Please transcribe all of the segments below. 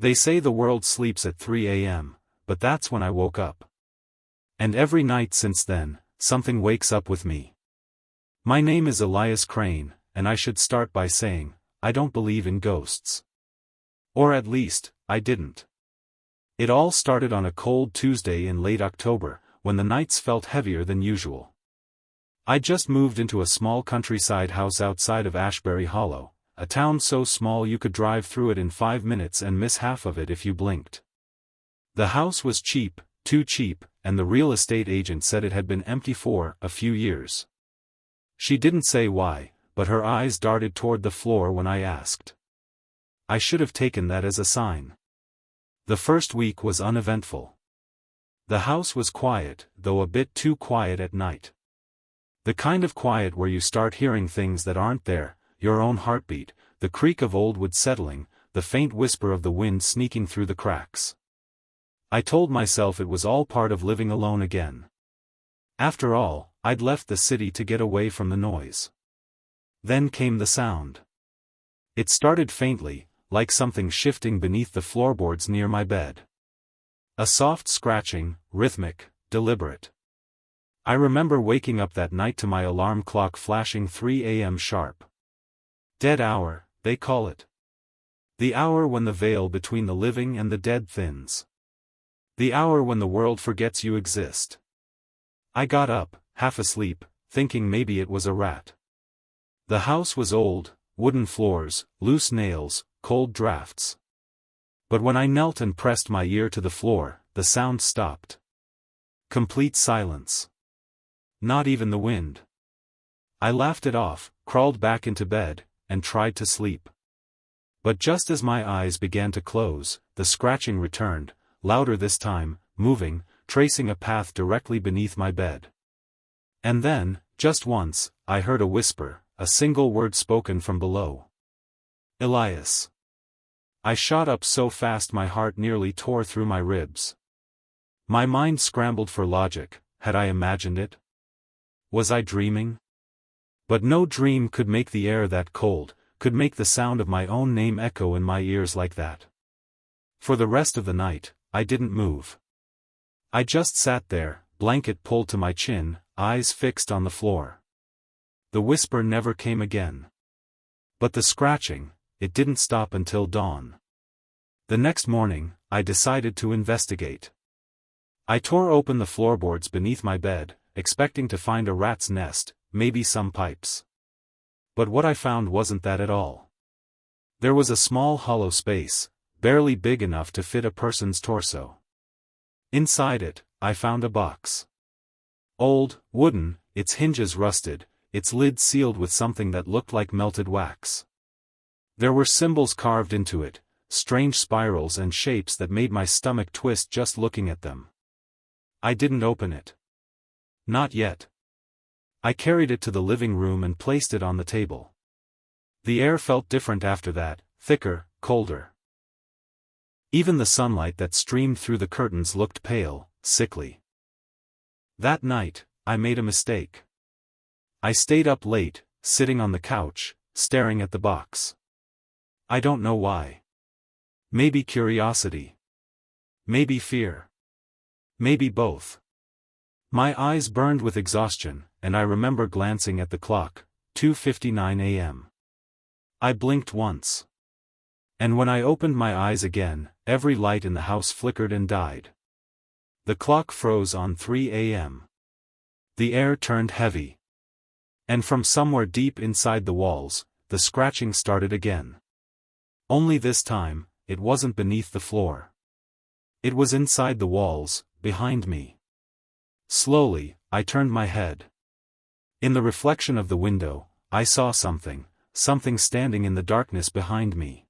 They say the world sleeps at 3 a.m., but that's when I woke up. And every night since then, something wakes up with me. My name is Elias Crane, and I should start by saying, I don't believe in ghosts. Or at least, I didn't. It all started on a cold Tuesday in late October, when the nights felt heavier than usual. I just moved into a small countryside house outside of Ashbury Hollow, a town so small you could drive through it in 5 minutes and miss half of it if you blinked. The house was cheap, too cheap, and the real estate agent said it had been empty for a few years. She didn't say why, but her eyes darted toward the floor when I asked. I should have taken that as a sign. The first week was uneventful. The house was quiet, though a bit too quiet at night. The kind of quiet where you start hearing things that aren't there, your own heartbeat, the creak of old wood settling, the faint whisper of the wind sneaking through the cracks. I told myself it was all part of living alone again. After all, I'd left the city to get away from the noise. Then came the sound. It started faintly, like something shifting beneath the floorboards near my bed. A soft scratching, rhythmic, deliberate. I remember waking up that night to my alarm clock flashing 3 a.m. sharp. Dead hour, they call it. The hour when the veil between the living and the dead thins. The hour when the world forgets you exist. I got up, half asleep, thinking maybe it was a rat. The house was old, wooden floors, loose nails, cold drafts. But when I knelt and pressed my ear to the floor, the sound stopped. Complete silence. Not even the wind. I laughed it off, crawled back into bed, and tried to sleep. But just as my eyes began to close, the scratching returned, louder this time, moving, tracing a path directly beneath my bed. And then, just once, I heard a whisper, a single word spoken from below. Elias. I shot up so fast my heart nearly tore through my ribs. My mind scrambled for logic. Had I imagined it? Was I dreaming? But no dream could make the air that cold, could make the sound of my own name echo in my ears like that. For the rest of the night, I didn't move. I just sat there, blanket pulled to my chin, eyes fixed on the floor. The whisper never came again. But the scratching, it didn't stop until dawn. The next morning, I decided to investigate. I tore open the floorboards beneath my bed, expecting to find a rat's nest, maybe some pipes. But what I found wasn't that at all. There was a small hollow space, barely big enough to fit a person's torso. Inside it, I found a box. Old, wooden, its hinges rusted, its lid sealed with something that looked like melted wax. There were symbols carved into it, strange spirals and shapes that made my stomach twist just looking at them. I didn't open it. Not yet. I carried it to the living room and placed it on the table. The air felt different after that, thicker, colder. Even the sunlight that streamed through the curtains looked pale, sickly. That night, I made a mistake. I stayed up late, sitting on the couch, staring at the box. I don't know why. Maybe curiosity. Maybe fear. Maybe both. My eyes burned with exhaustion, and I remember glancing at the clock, 2:59 a.m. I blinked once. And when I opened my eyes again, every light in the house flickered and died. The clock froze on 3 a.m. The air turned heavy. And from somewhere deep inside the walls, the scratching started again. Only this time, it wasn't beneath the floor. It was inside the walls, behind me. Slowly, I turned my head. In the reflection of the window, I saw something standing in the darkness behind me.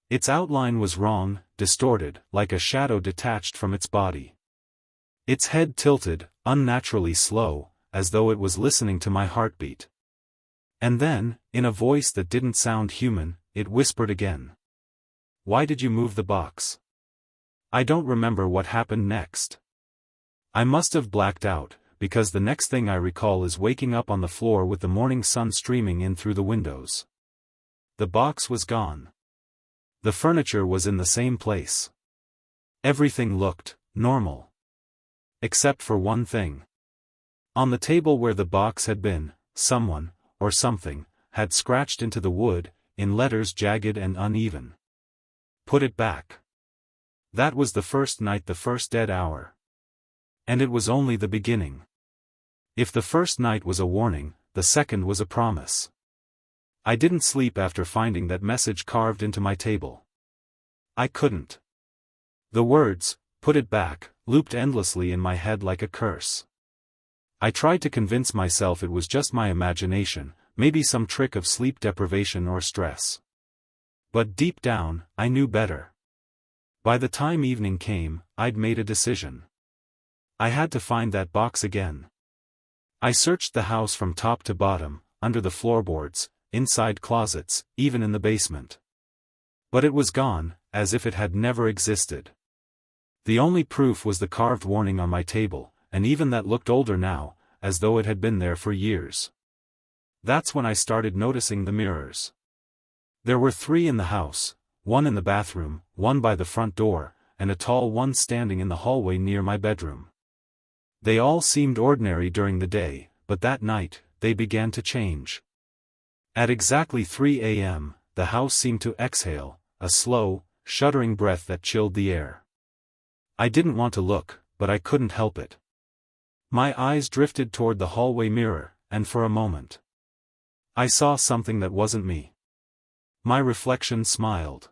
Its outline was wrong, distorted, like a shadow detached from its body. Its head tilted, unnaturally slow, as though it was listening to my heartbeat. And then, in a voice that didn't sound human, it whispered again. "Why did you move the box?" I don't remember what happened next. I must have blacked out, because the next thing I recall is waking up on the floor with the morning sun streaming in through the windows. The box was gone. The furniture was in the same place. Everything looked normal. Except for one thing. On the table where the box had been, someone, or something, had scratched into the wood, in letters jagged and uneven. Put it back. That was the first night, the first dead hour. And it was only the beginning. If the first night was a warning, the second was a promise. I didn't sleep after finding that message carved into my table. I couldn't. The words, "put it back," looped endlessly in my head like a curse. I tried to convince myself it was just my imagination, maybe some trick of sleep deprivation or stress. But deep down, I knew better. By the time evening came, I'd made a decision. I had to find that box again. I searched the house from top to bottom, under the floorboards, inside closets, even in the basement. But it was gone, as if it had never existed. The only proof was the carved warning on my table, and even that looked older now, as though it had been there for years. That's when I started noticing the mirrors. There were 3 in the house, one in the bathroom, one by the front door, and a tall one standing in the hallway near my bedroom. They all seemed ordinary during the day, but that night, they began to change. At exactly 3 a.m., the house seemed to exhale, a slow, shuddering breath that chilled the air. I didn't want to look, but I couldn't help it. My eyes drifted toward the hallway mirror, and for a moment, I saw something that wasn't me. My reflection smiled.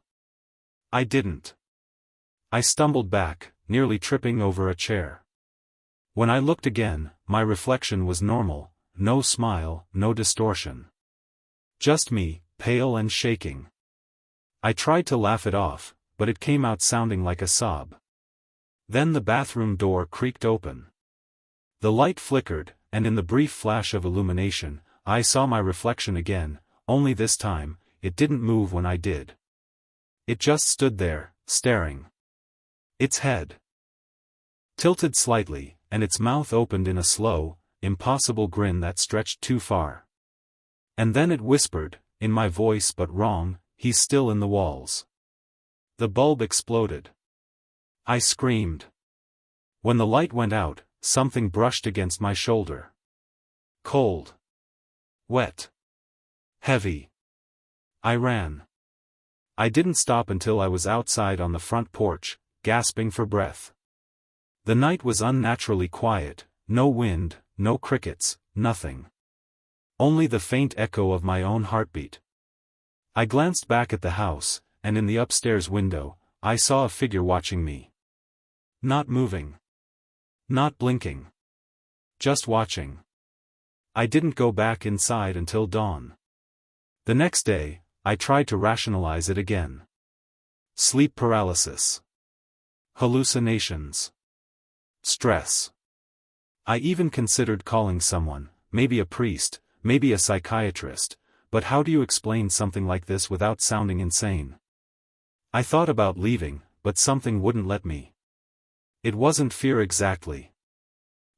I didn't. I stumbled back, nearly tripping over a chair. When I looked again, my reflection was normal, no smile, no distortion. Just me, pale and shaking. I tried to laugh it off, but it came out sounding like a sob. Then the bathroom door creaked open. The light flickered, and in the brief flash of illumination, I saw my reflection again, only this time, it didn't move when I did. It just stood there, staring. Its head tilted slightly, and its mouth opened in a slow, impossible grin that stretched too far. And then it whispered, in my voice but wrong, "He's still in the walls." The bulb exploded. I screamed. When the light went out, something brushed against my shoulder. Cold. Wet. Heavy. I ran. I didn't stop until I was outside on the front porch, gasping for breath. The night was unnaturally quiet, no wind, no crickets, nothing. Only the faint echo of my own heartbeat. I glanced back at the house, and in the upstairs window, I saw a figure watching me. Not moving. Not blinking. Just watching. I didn't go back inside until dawn. The next day, I tried to rationalize it again. Sleep paralysis. Hallucinations. Stress. I even considered calling someone, maybe a priest, maybe a psychiatrist, but how do you explain something like this without sounding insane? I thought about leaving, but something wouldn't let me. It wasn't fear exactly.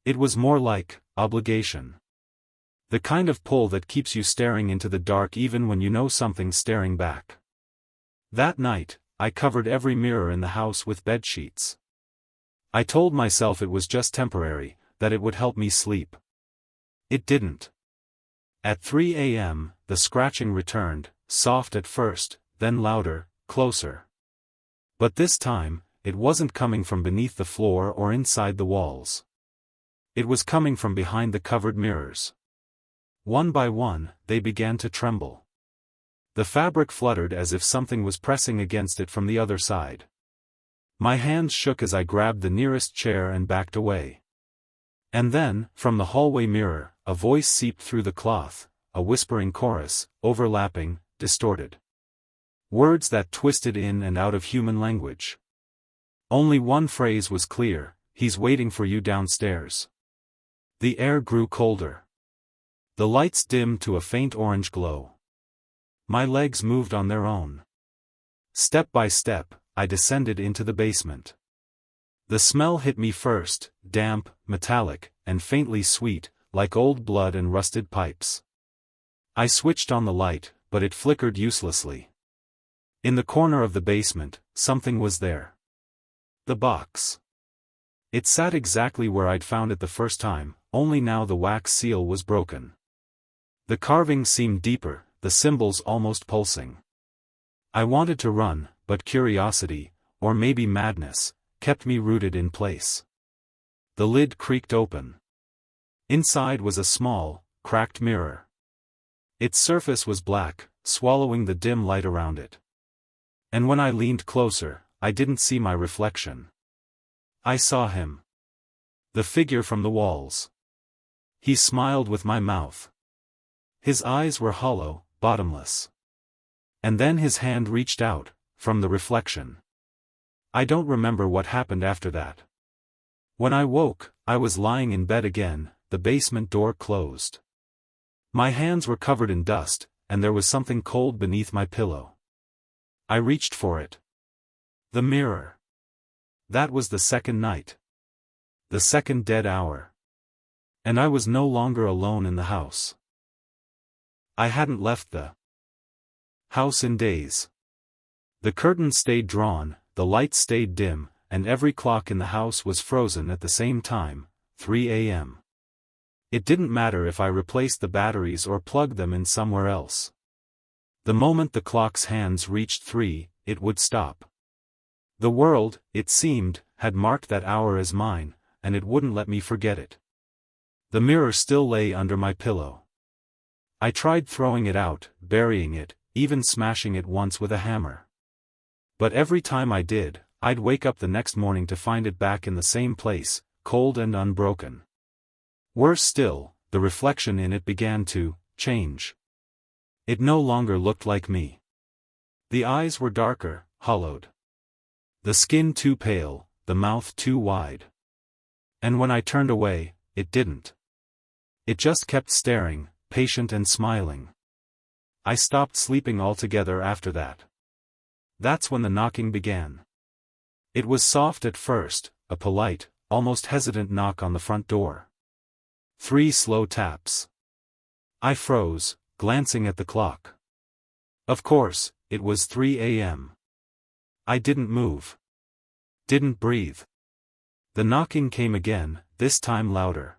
It was more like obligation. The kind of pull that keeps you staring into the dark even when you know something's staring back. That night, I covered every mirror in the house with bed sheets. I told myself it was just temporary, that it would help me sleep. It didn't. At 3 a.m., the scratching returned, soft at first, then louder, closer. But this time, it wasn't coming from beneath the floor or inside the walls. It was coming from behind the covered mirrors. One by one, they began to tremble. The fabric fluttered as if something was pressing against it from the other side. My hands shook as I grabbed the nearest chair and backed away. And then, from the hallway mirror, a voice seeped through the cloth, a whispering chorus, overlapping, distorted. Words that twisted in and out of human language. Only one phrase was clear: "He's waiting for you downstairs." The air grew colder. The lights dimmed to a faint orange glow. My legs moved on their own. Step by step, I descended into the basement. The smell hit me first, damp, metallic, and faintly sweet, like old blood and rusted pipes. I switched on the light, but it flickered uselessly. In the corner of the basement, something was there. The box. It sat exactly where I'd found it the first time, only now the wax seal was broken. The carving seemed deeper, the symbols almost pulsing. I wanted to run, but curiosity, or maybe madness, kept me rooted in place. The lid creaked open. Inside was a small, cracked mirror. Its surface was black, swallowing the dim light around it. And when I leaned closer, I didn't see my reflection. I saw him. The figure from the walls. He smiled with my mouth. His eyes were hollow, bottomless. And then his hand reached out, from the reflection. I don't remember what happened after that. When I woke, I was lying in bed again, the basement door closed. My hands were covered in dust, and there was something cold beneath my pillow. I reached for it. The mirror. That was the second night. The second dead hour. And I was no longer alone in the house. I hadn't left the house in days. The curtains stayed drawn, the lights stayed dim, and every clock in the house was frozen at the same time, 3 a.m. It didn't matter if I replaced the batteries or plugged them in somewhere else. The moment the clock's hands reached 3, it would stop. The world, it seemed, had marked that hour as mine, and it wouldn't let me forget it. The mirror still lay under my pillow. I tried throwing it out, burying it, even smashing it once with a hammer. But every time I did, I'd wake up the next morning to find it back in the same place, cold and unbroken. Worse still, the reflection in it began to change. It no longer looked like me. The eyes were darker, hollowed. The skin too pale, the mouth too wide. And when I turned away, it didn't. It just kept staring, patient and smiling. I stopped sleeping altogether after that. That's when the knocking began. It was soft at first, a polite, almost hesitant knock on the front door. 3 slow taps. I froze, glancing at the clock. Of course, it was 3 a.m. I didn't move. Didn't breathe. The knocking came again, this time louder.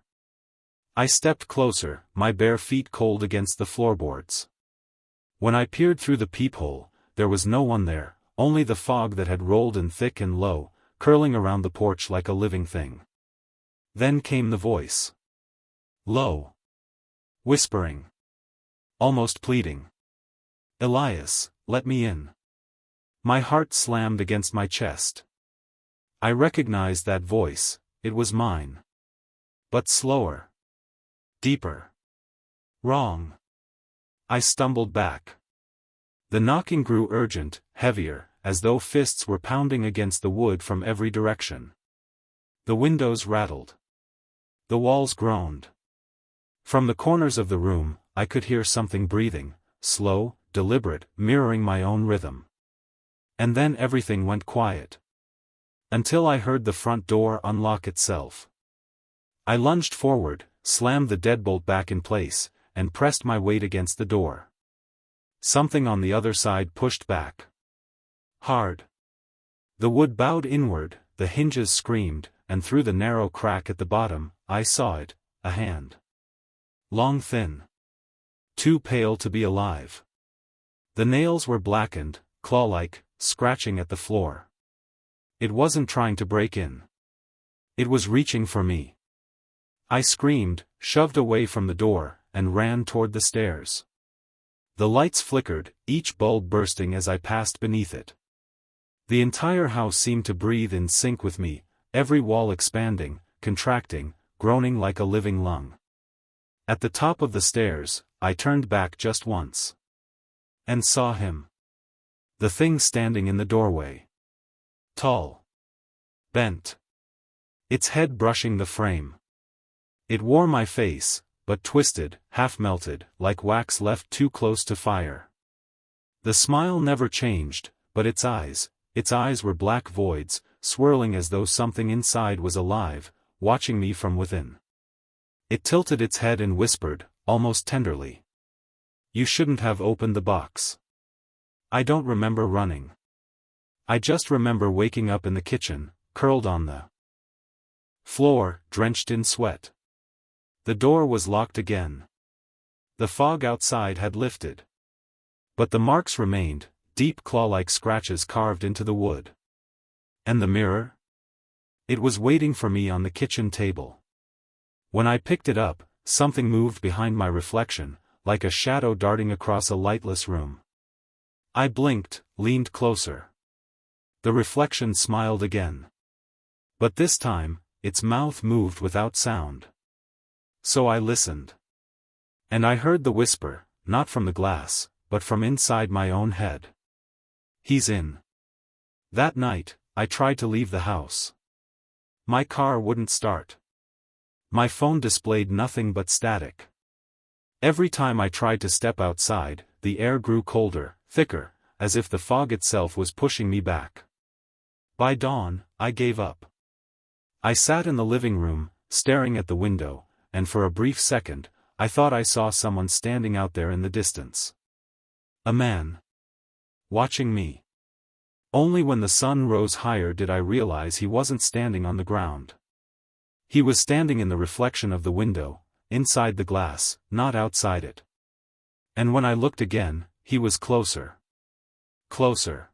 I stepped closer, my bare feet cold against the floorboards. When I peered through the peephole, there was no one there, only the fog that had rolled in thick and low, curling around the porch like a living thing. Then came the voice. Low. Whispering. Almost pleading. Elias, let me in. My heart slammed against my chest. I recognized that voice, it was mine. But slower. Deeper. Wrong. I stumbled back. The knocking grew urgent, heavier, as though fists were pounding against the wood from every direction. The windows rattled. The walls groaned. From the corners of the room, I could hear something breathing, slow, deliberate, mirroring my own rhythm. And then everything went quiet. Until I heard the front door unlock itself. I lunged forward, slammed the deadbolt back in place, and pressed my weight against the door. Something on the other side pushed back. Hard. The wood bowed inward, the hinges screamed, and through the narrow crack at the bottom, I saw it, a hand. Long, thin. Too pale to be alive. The nails were blackened, claw-like, scratching at the floor. It wasn't trying to break in. It was reaching for me. I screamed, shoved away from the door, and ran toward the stairs. The lights flickered, each bulb bursting as I passed beneath it. The entire house seemed to breathe in sync with me, every wall expanding, contracting, groaning like a living lung. At the top of the stairs, I turned back just once. And saw him. The thing standing in the doorway. Tall. Bent. Its head brushing the frame. It wore my face, but twisted, half-melted, like wax left too close to fire. The smile never changed, but its eyes were black voids, swirling as though something inside was alive, watching me from within. It tilted its head and whispered, almost tenderly. You shouldn't have opened the box. I don't remember running. I just remember waking up in the kitchen, curled on the floor, drenched in sweat. The door was locked again. The fog outside had lifted. But the marks remained, deep claw-like scratches carved into the wood. And the mirror? It was waiting for me on the kitchen table. When I picked it up, something moved behind my reflection, like a shadow darting across a lightless room. I blinked, leaned closer. The reflection smiled again. But this time, its mouth moved without sound. So I listened. And I heard the whisper, not from the glass, but from inside my own head. He's in. That night, I tried to leave the house. My car wouldn't start. My phone displayed nothing but static. Every time I tried to step outside, the air grew colder, thicker, as if the fog itself was pushing me back. By dawn, I gave up. I sat in the living room, staring at the window, and for a brief second, I thought I saw someone standing out there in the distance. A man. Watching me. Only when the sun rose higher did I realize he wasn't standing on the ground. He was standing in the reflection of the window, inside the glass, not outside it. And when I looked again, he was closer. Closer.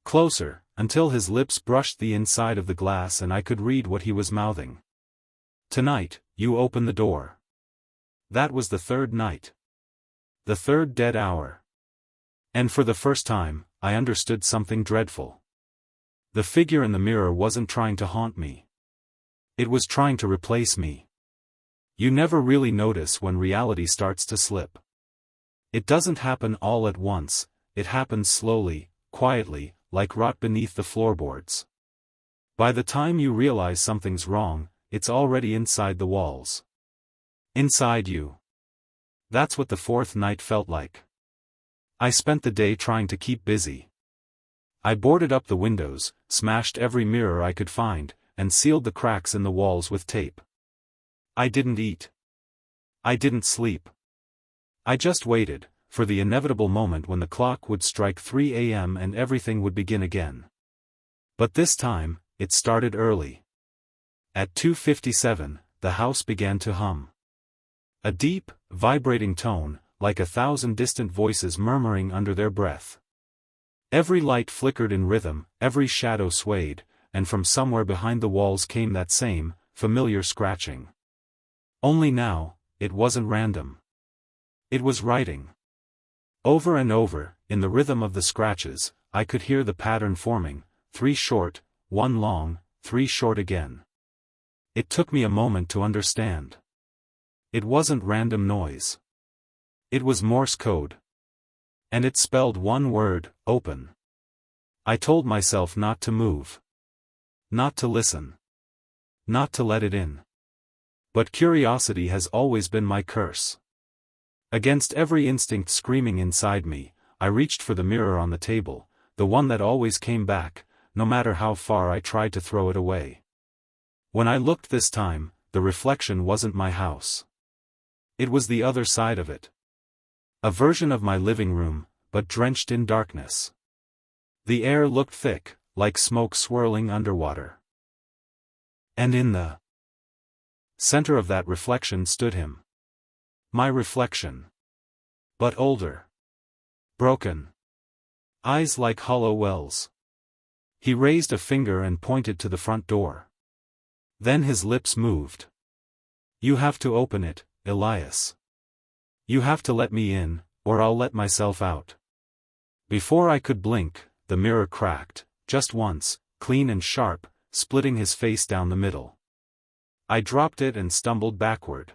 Closer, until his lips brushed the inside of the glass and I could read what he was mouthing. Tonight, you open the door. That was the third night. The third dead hour. And for the first time, I understood something dreadful. The figure in the mirror wasn't trying to haunt me. It was trying to replace me. You never really notice when reality starts to slip. It doesn't happen all at once, it happens slowly, quietly, like rot beneath the floorboards. By the time you realize something's wrong, it's already inside the walls. Inside you. That's what the fourth night felt like. I spent the day trying to keep busy. I boarded up the windows, smashed every mirror I could find, and sealed the cracks in the walls with tape. I didn't eat. I didn't sleep. I just waited, for the inevitable moment when the clock would strike 3 a.m. and everything would begin again. But this time, it started early. At 2:57, the house began to hum. A deep, vibrating tone, like 1,000 distant voices murmuring under their breath. Every light flickered in rhythm, every shadow swayed, and from somewhere behind the walls came that same, familiar scratching. Only now, it wasn't random. It was writing. Over and over, in the rhythm of the scratches, I could hear the pattern forming, 3 short, 1 long, 3 short again. It took me a moment to understand. It wasn't random noise. It was Morse code. And it spelled one word, open. I told myself not to move. Not to listen. Not to let it in. But curiosity has always been my curse. Against every instinct screaming inside me, I reached for the mirror on the table, the one that always came back, no matter how far I tried to throw it away. When I looked this time, the reflection wasn't my house. It was the other side of it. A version of my living room, but drenched in darkness. The air looked thick, like smoke swirling underwater. And in the center of that reflection stood him. My reflection. But older. Broken. Eyes like hollow wells. He raised a finger and pointed to the front door. Then his lips moved. You have to open it, Elias. You have to let me in, or I'll let myself out. Before I could blink, the mirror cracked, just once, clean and sharp, splitting his face down the middle. I dropped it and stumbled backward.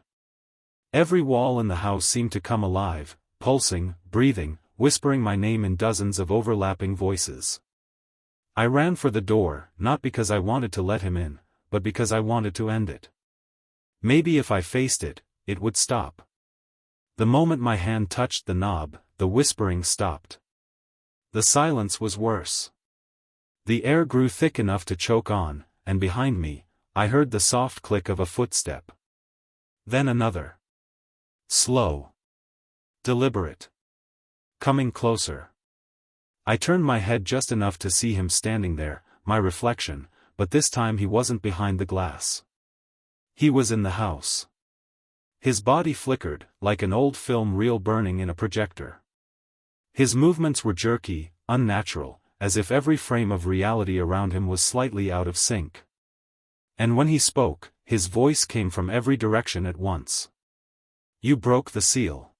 Every wall in the house seemed to come alive, pulsing, breathing, whispering my name in dozens of overlapping voices. I ran for the door, not because I wanted to let him in, but because I wanted to end it. Maybe if I faced it, it would stop. The moment my hand touched the knob, the whispering stopped. The silence was worse. The air grew thick enough to choke on, and behind me, I heard the soft click of a footstep. Then another. Slow. Deliberate. Coming closer. I turned my head just enough to see him standing there, my reflection, but this time he wasn't behind the glass. He was in the house. His body flickered, like an old film reel burning in a projector. His movements were jerky, unnatural, as if every frame of reality around him was slightly out of sync. And when he spoke, his voice came from every direction at once. "You broke the seal."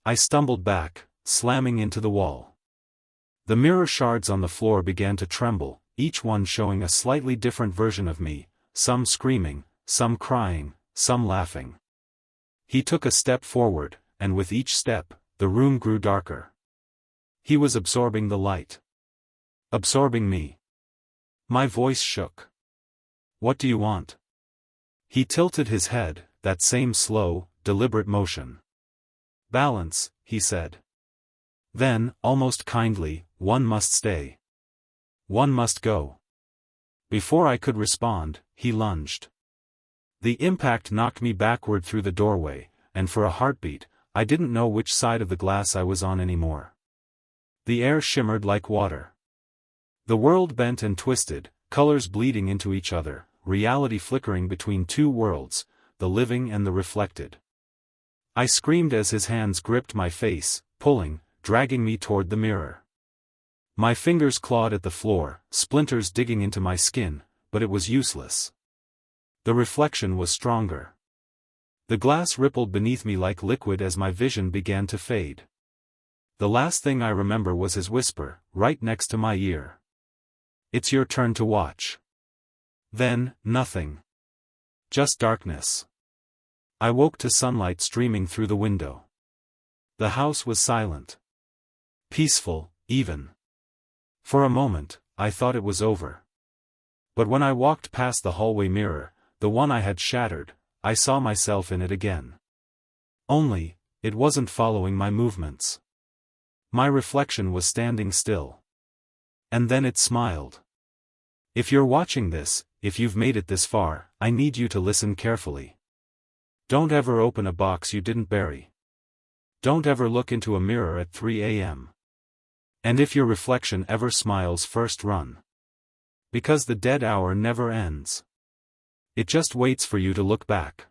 I stumbled back, slamming into the wall. The mirror shards on the floor began to tremble, each one showing a slightly different version of me, some screaming, some crying, some laughing. He took a step forward, and with each step, the room grew darker. He was absorbing the light. Absorbing me. My voice shook. "What do you want?" He tilted his head, that same slow, deliberate motion. "Balance," he said. Then, almost kindly, "One must stay. One must go." Before I could respond, he lunged. The impact knocked me backward through the doorway, and for a heartbeat, I didn't know which side of the glass I was on anymore. The air shimmered like water. The world bent and twisted, colors bleeding into each other, reality flickering between two worlds, the living and the reflected. I screamed as his hands gripped my face, pulling, dragging me toward the mirror. My fingers clawed at the floor, splinters digging into my skin, but it was useless. The reflection was stronger. The glass rippled beneath me like liquid as my vision began to fade. The last thing I remember was his whisper, right next to my ear. "It's your turn to watch." Then, nothing. Just darkness. I woke to sunlight streaming through the window. The house was silent. Peaceful, even. For a moment, I thought it was over. But when I walked past the hallway mirror, the one I had shattered, I saw myself in it again. Only, it wasn't following my movements. My reflection was standing still. And then it smiled. If you're watching this, if you've made it this far, I need you to listen carefully. Don't ever open a box you didn't bury. Don't ever look into a mirror at 3 a.m. And if your reflection ever smiles, first run. Because the dead hour never ends. It just waits for you to look back.